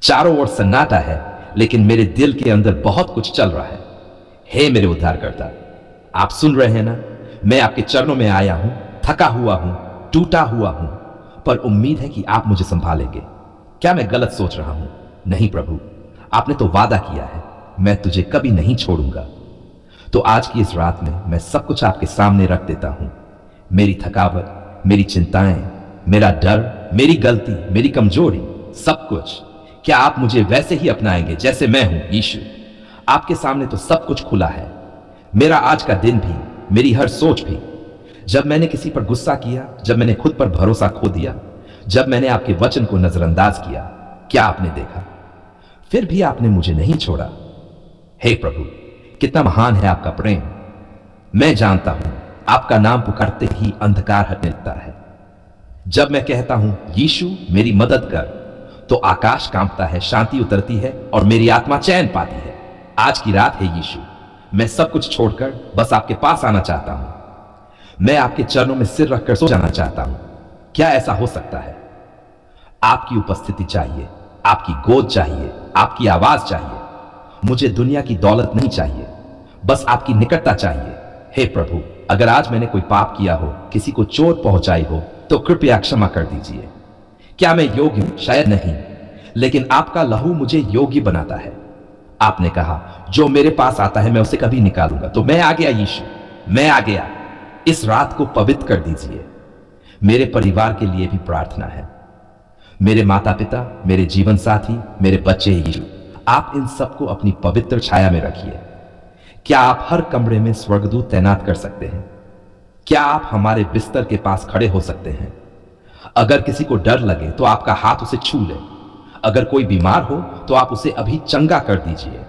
चारों ओर सन्नाटा है, लेकिन मेरे दिल के अंदर बहुत कुछ चल रहा है। हे मेरे उद्धारकर्ता, आप सुन रहे हैं ना? मैं आपके चरणों में आया हूं, थका हुआ हूं, टूटा हुआ हूं, पर उम्मीद है कि आप मुझे संभालेंगे। क्या मैं गलत सोच रहा हूं? नहीं प्रभु, आपने तो वादा किया है, मैं तुझे कभी नहीं छोड़ूंगा। तो आज की इस रात में मैं सब कुछ आपके सामने रख देता हूं। मेरी थकावट, मेरी चिंताएं, मेरा डर, मेरी गलती, मेरी कमजोरी, सब कुछ। क्या आप मुझे वैसे ही अपनाएंगे जैसे मैं हूं? यीशु, आपके सामने तो सब कुछ खुला है। मेरा आज का दिन भी, मेरी हर सोच भी। जब मैंने किसी पर गुस्सा किया, जब मैंने खुद पर भरोसा खो दिया, जब मैंने आपके वचन को नजरअंदाज किया, क्या आपने देखा? फिर भी आपने मुझे नहीं छोड़ा। हे प्रभु, कितना महान है आपका प्रेम। मैं जानता हूं, आपका नाम पुकारते ही अंधकार हटने लगता है। जब मैं कहता हूं यीशु मेरी मदद कर, तो आकाश कांपता है, शांति उतरती है और मेरी आत्मा चैन पाती है। आज की रात है यीशु, मैं सब कुछ छोड़कर बस आपके पास आना चाहता हूं। मैं आपके चरणों में सिर रखकर सो जाना चाहता हूं। क्या ऐसा हो सकता है? आपकी उपस्थिति चाहिए, आपकी गोद चाहिए, आपकी आवाज चाहिए। मुझे दुनिया की दौलत नहीं चाहिए, बस आपकी निकटता चाहिए। हे प्रभु, अगर आज मैंने कोई पाप किया हो, किसी को चोट पहुंचाई हो, तो कृपया क्षमा कर दीजिए। क्या मैं योग्य हूं? शायद नहीं, लेकिन आपका लहू मुझे योग्य बनाता है। आपने कहा जो मेरे पास आता है मैं उसे कभी निकालूंगा। तो मैं आ गया यीशु, मैं आ गया। इस रात को पवित्र कर दीजिए। मेरे परिवार के लिए भी प्रार्थना है, मेरे माता पिता, मेरे जीवन साथी, मेरे बच्चे। यीशु, आप इन सबको अपनी पवित्र छाया में रखिए। क्या आप हर कमरे में स्वर्गदूत तैनात कर सकते हैं? क्या आप हमारे बिस्तर के पास खड़े हो सकते हैं? अगर किसी को डर लगे तो आपका हाथ उसे छू ले। अगर कोई बीमार हो तो आप उसे अभी चंगा कर दीजिए,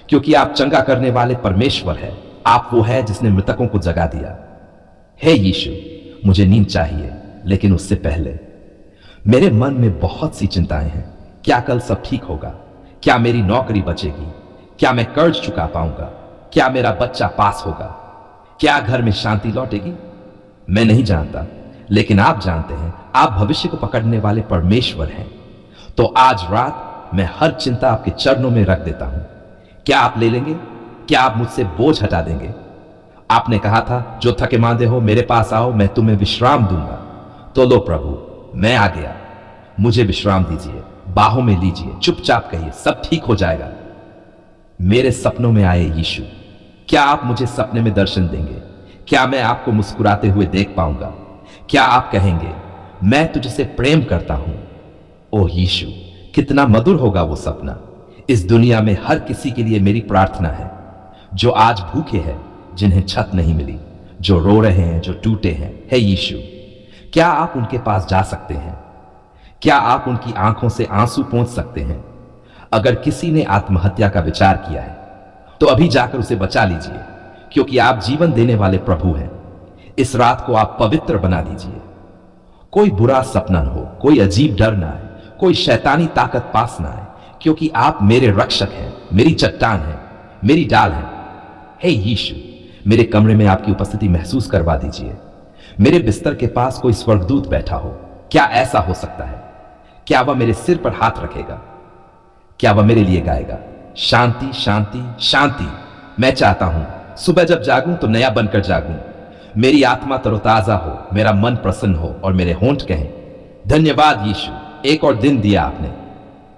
क्योंकि आप चंगा करने वाले परमेश्वर है। आप वो है जिसने मृतकों को जगा दिया। हे यीशु, मुझे नींद चाहिए, लेकिन उससे पहले मेरे मन में बहुत सी चिंताएं हैं। क्या कल सब ठीक होगा? क्या मेरी नौकरी बचेगी? क्या मैं कर्ज चुका पाऊंगा? क्या मेरा बच्चा पास होगा? क्या घर में शांति लौटेगी? मैं नहीं जानता, लेकिन आप जानते हैं। आप भविष्य को पकड़ने वाले परमेश्वर हैं। तो आज रात मैं हर चिंता आपके चरणों में रख देता हूं। क्या आप ले लेंगे? क्या आप मुझसे बोझ हटा देंगे? आपने कहा था जो थके मांदे हो मेरे पास आओ, मैं तुम्हें विश्राम दूंगा। तो लो प्रभु, मैं आ गया। मुझे विश्राम दीजिए, बाहों में लीजिए। चुपचाप कहिए सब ठीक हो जाएगा। मेरे सपनों में आए यीशु, क्या आप मुझे सपने में दर्शन देंगे? क्या मैं आपको मुस्कुराते हुए देख पाऊंगा? क्या आप कहेंगे मैं तुझसे प्रेम करता हूं? ओह यीशु, कितना मधुर होगा वो सपना। इस दुनिया में हर किसी के लिए मेरी प्रार्थना है, जो आज भूखे हैं, जिन्हें छत नहीं मिली, जो रो रहे हैं, जो टूटे हैं। हे यीशु, क्या आप उनके पास जा सकते हैं? क्या आप उनकी आंखों से आंसू पोंछ सकते हैं? अगर किसी ने आत्महत्या का विचार किया है तो अभी जाकर उसे बचा लीजिए, क्योंकि आप जीवन देने वाले प्रभु हैं। इस रात को आप पवित्र बना दीजिए। कोई बुरा सपना न हो, कोई अजीब डर ना आए, कोई शैतानी ताकत पास ना आए, क्योंकि आप मेरे रक्षक हैं, मेरी चट्टान है, मेरी डाल है। हे यीशु, मेरे कमरे में आपकी उपस्थिति महसूस करवा दीजिए। मेरे बिस्तर के पास कोई स्वर्गदूत बैठा हो। क्या ऐसा हो सकता है? क्या वह मेरे सिर पर हाथ रखेगा? क्या वह मेरे लिए गाएगा शांति शांति शांति? मैं चाहता हूं सुबह जब जागूं तो नया बनकर जागूं। मेरी आत्मा तरोताजा हो, मेरा मन प्रसन्न हो और मेरे होंठ कहें धन्यवाद यीशु, एक और दिन दिया आपने।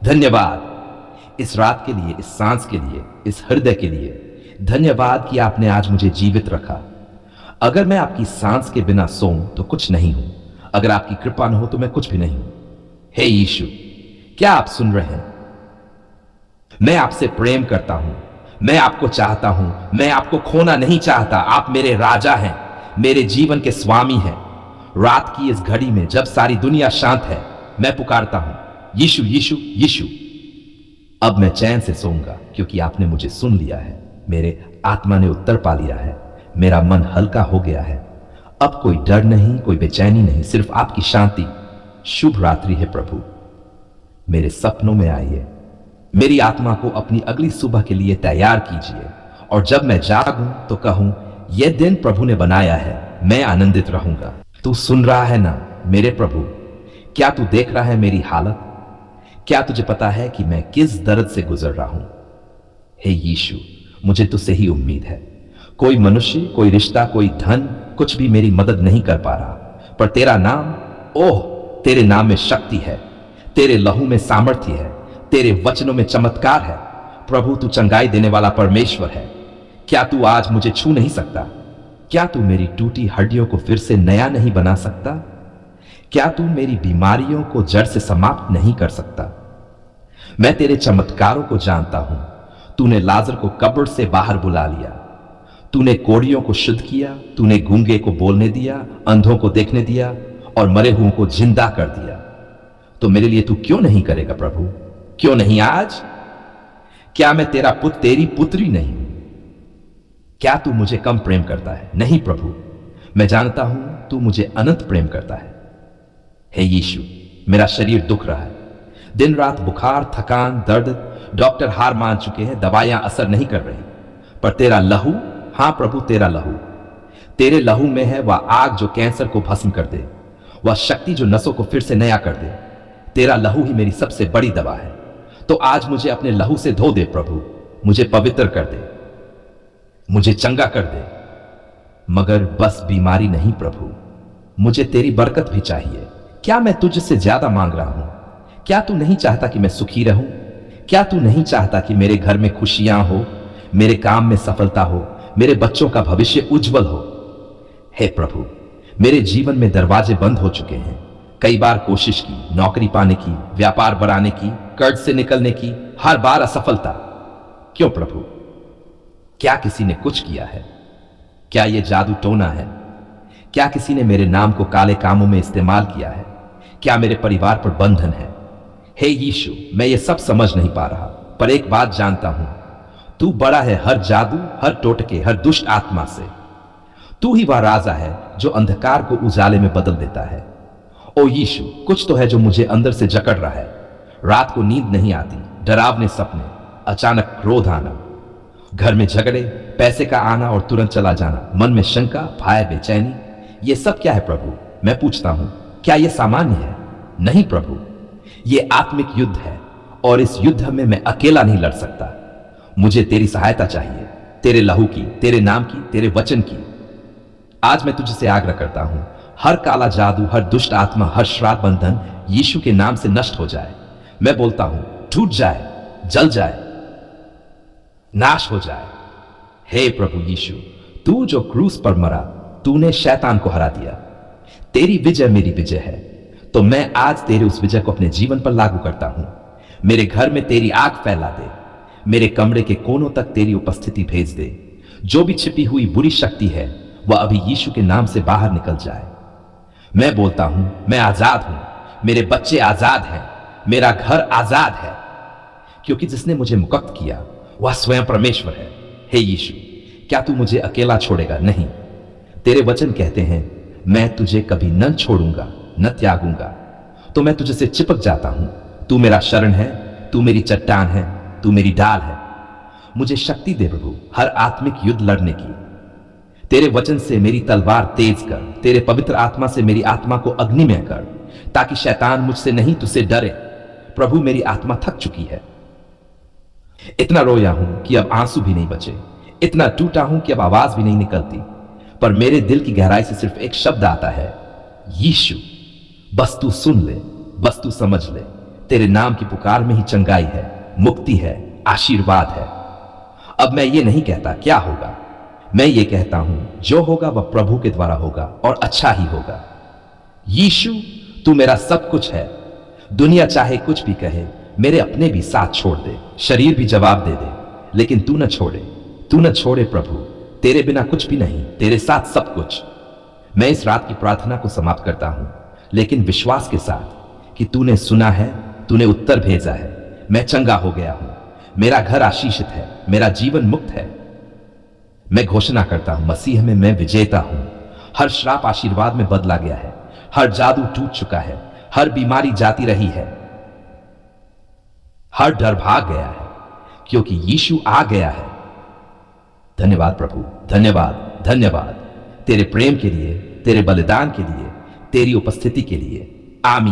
धन्यवाद इस रात के लिए, इस सांस के लिए, इस हृदय के लिए। धन्यवाद कि आपने आज मुझे जीवित रखा। अगर मैं आपकी सांस के बिना सोऊं तो कुछ नहीं हूं। अगर आपकी कृपा न हो तो मैं कुछ भी नहीं हूं। हे यीशु, क्या आप सुन रहे हैं? मैं आपसे प्रेम करता हूं, मैं आपको चाहता हूं, मैं आपको खोना नहीं चाहता। आप मेरे राजा हैं, मेरे जीवन के स्वामी हैं। रात की इस घड़ी में जब सारी दुनिया शांत है, मैं पुकारता हूं यीशु यीशु यीशु। अब मैं चैन से सोऊंगा, क्योंकि आपने मुझे सुन लिया है। मेरे आत्मा ने उत्तर पा लिया है, मेरा मन हल्का हो गया है। अब कोई डर नहीं, कोई बेचैनी नहीं, सिर्फ आपकी शांति। शुभ रात्रि है प्रभु। मेरे सपनों में आइए, मेरी आत्मा को अपनी अगली सुबह के लिए तैयार कीजिए, और जब मैं जागूं तो कहूं यह दिन प्रभु ने बनाया है, मैं आनंदित रहूंगा। तू सुन रहा है ना मेरे प्रभु? क्या तू देख रहा है मेरी हालत? क्या तुझे पता है कि मैं किस दर्द से गुजर रहा हूं? हे यीशु, मुझे तुझसे ही उम्मीद है। कोई मनुष्य, कोई रिश्ता, कोई धन, कुछ भी मेरी मदद नहीं कर पा रहा, पर तेरा नाम, ओह, तेरे नाम में शक्ति है, तेरे लहू में सामर्थ्य है, तेरे वचनों में चमत्कार है। प्रभु, तू चंगाई देने वाला परमेश्वर है। क्या तू आज मुझे छू नहीं सकता? क्या तू मेरी टूटी हड्डियों को फिर से नया नहीं बना सकता? क्या तू मेरी बीमारियों को जड़ से समाप्त नहीं कर सकता? मैं तेरे चमत्कारों को जानता हूं। तूने लाजर को कब्र से बाहर बुला लिया, तूने कोढ़ियों को शुद्ध किया, तूने गूंगे को बोलने दिया, अंधों को देखने दिया और मरे हुओं को जिंदा कर दिया। तो मेरे लिए तू क्यों नहीं करेगा प्रभु? क्यों नहीं आज? क्या मैं तेरा पुत्र, तेरी पुत्री नहीं हूं? क्या तू मुझे कम प्रेम करता है? नहीं प्रभु, मैं जानता हूं तू मुझे अनंत प्रेम करता है। हे यीशु, मेरा शरीर दुख रहा है, दिन रात बुखार, थकान, दर्द, डॉक्टर हार मान चुके हैं, दवाइयां असर नहीं कर रही, पर तेरा लहू, हां प्रभु, तेरा लहू, तेरे लहू में है वह आग जो कैंसर को भस्म कर दे, वह शक्ति जो नसों को फिर से नया कर दे। तेरा लहू ही मेरी सबसे बड़ी दवा है। तो आज मुझे अपने लहू से धो दे प्रभु, मुझे पवित्र कर दे, मुझे चंगा कर दे। मगर बस बीमारी नहीं प्रभु, मुझे तेरी बरकत भी चाहिए। क्या मैं तुझसे ज्यादा मांग रहा हूं? क्या तू नहीं चाहता कि मैं सुखी रहूं? क्या तू नहीं चाहता कि मेरे घर में खुशियां हो, मेरे काम में सफलता हो, मेरे बच्चों का भविष्य उज्जवल हो? हे प्रभु, मेरे जीवन में दरवाजे बंद हो चुके हैं। कई बार कोशिश की, नौकरी पाने की, व्यापार बढ़ाने की, कर्ज से निकलने की, हर बार असफलता। क्यों प्रभु? क्या किसी ने कुछ किया है? क्या यह जादू टोना है? क्या किसी ने मेरे नाम को काले कामों में इस्तेमाल किया है? क्या मेरे परिवार पर बंधन है? हे यीशु, मैं ये सब समझ नहीं पा रहा, पर एक बात जानता हूं, तू बड़ा है हर जादू, हर टोटके, हर दुष्ट आत्मा से। तू ही वह राजा है जो अंधकार को उजाले में बदल देता है। ओ यीशु, कुछ तो है जो मुझे अंदर से जकड़ रहा है। रात को नींद नहीं आती, डरावने सपने, अचानक क्रोध आना, घर में झगड़े, पैसे का आना और तुरंत चला जाना, मन में शंका, भय, बेचैनी। ये सब क्या है प्रभु? मैं पूछता हूं, क्या यह सामान्य है? नहीं प्रभु, यह आत्मिक युद्ध है और इस युद्ध में मैं अकेला नहीं लड़ सकता। मुझे तेरी सहायता चाहिए, तेरे लहू की, तेरे नाम की, तेरे वचन की। आज मैं तुझसे आग्रह करता हूं, हर काला जादू, हर दुष्ट आत्मा, हर श्राप बंधन यीशु के नाम से नष्ट हो जाए। मैं बोलता हूं, टूट जाए, जल जाए, नाश हो जाए। हे प्रभु यीशु, तू जो क्रूस पर मरा, तूने शैतान को हरा दिया। तेरी विजय मेरी विजय है, तो मैं आज तेरे उस विजय को अपने जीवन पर लागू करता हूं। मेरे घर में तेरी आग फैला दे, मेरे कमरे के कोनों तक तेरी उपस्थिति भेज दे। जो भी छिपी हुई बुरी शक्ति है वह अभी यीशु के नाम से बाहर निकल जाए। मैं बोलता हूं, मैं आजाद हूं, मेरे बच्चे आजाद हैं, मेरा घर आजाद है, क्योंकि जिसने मुझे मुक्त किया वह स्वयं परमेश्वर है। हे यीशु, क्या तू मुझे अकेला छोड़ेगा? नहीं, तेरे वचन कहते हैं, मैं तुझे कभी न छोड़ूंगा न त्यागूंगा। तो मैं तुझसे चिपक जाता हूं। तू मेरा शरण है, तू मेरी चट्टान है, तू मेरी ढाल है। मुझे शक्ति दे प्रभु हर आत्मिक युद्ध लड़ने की। तेरे वचन से मेरी तलवार तेज कर, तेरे पवित्र आत्मा से मेरी आत्मा को अग्नि में कर, ताकि शैतान मुझसे नहीं तुझसे डरे। प्रभु, मेरी आत्मा थक चुकी है। इतना रोया हूं कि अब आंसू भी नहीं बचे, इतना टूटा हूं कि अब आवाज भी नहीं निकलती, पर मेरे दिल की गहराई से सिर्फ एक शब्द आता है, यीशु। बस तू सुन ले, बस तू समझ ले, तेरे नाम की पुकार में ही चंगाई है, मुक्ति है, आशीर्वाद है। अब मैं ये नहीं कहता क्या होगा, मैं ये कहता हूं जो होगा वह प्रभु के द्वारा होगा और अच्छा ही होगा। यीशु, तू मेरा सब कुछ है। दुनिया चाहे कुछ भी कहे, मेरे अपने भी साथ छोड़ दे, शरीर भी जवाब दे दे, लेकिन तू न छोड़े, तू न छोड़े प्रभु। तेरे बिना कुछ भी नहीं, तेरे साथ सब कुछ। मैं इस रात की प्रार्थना को समाप्त करता हूं, लेकिन विश्वास के साथ कि तूने सुना है, तूने उत्तर भेजा है। मैं चंगा हो गया हूं, मेरा घर आशीषित है, मेरा जीवन मुक्त है। मैं घोषणा करता हूं, मसीह में मैं विजेता हूं। हर श्राप आशीर्वाद में बदला गया है, हर जादू टूट चुका है, हर बीमारी जाती रही है, हर डर भाग गया है, क्योंकि यीशु आ गया है। धन्यवाद प्रभु, धन्यवाद, धन्यवाद तेरे प्रेम के लिए, तेरे बलिदान के लिए, तेरी उपस्थिति के लिए। आमीन।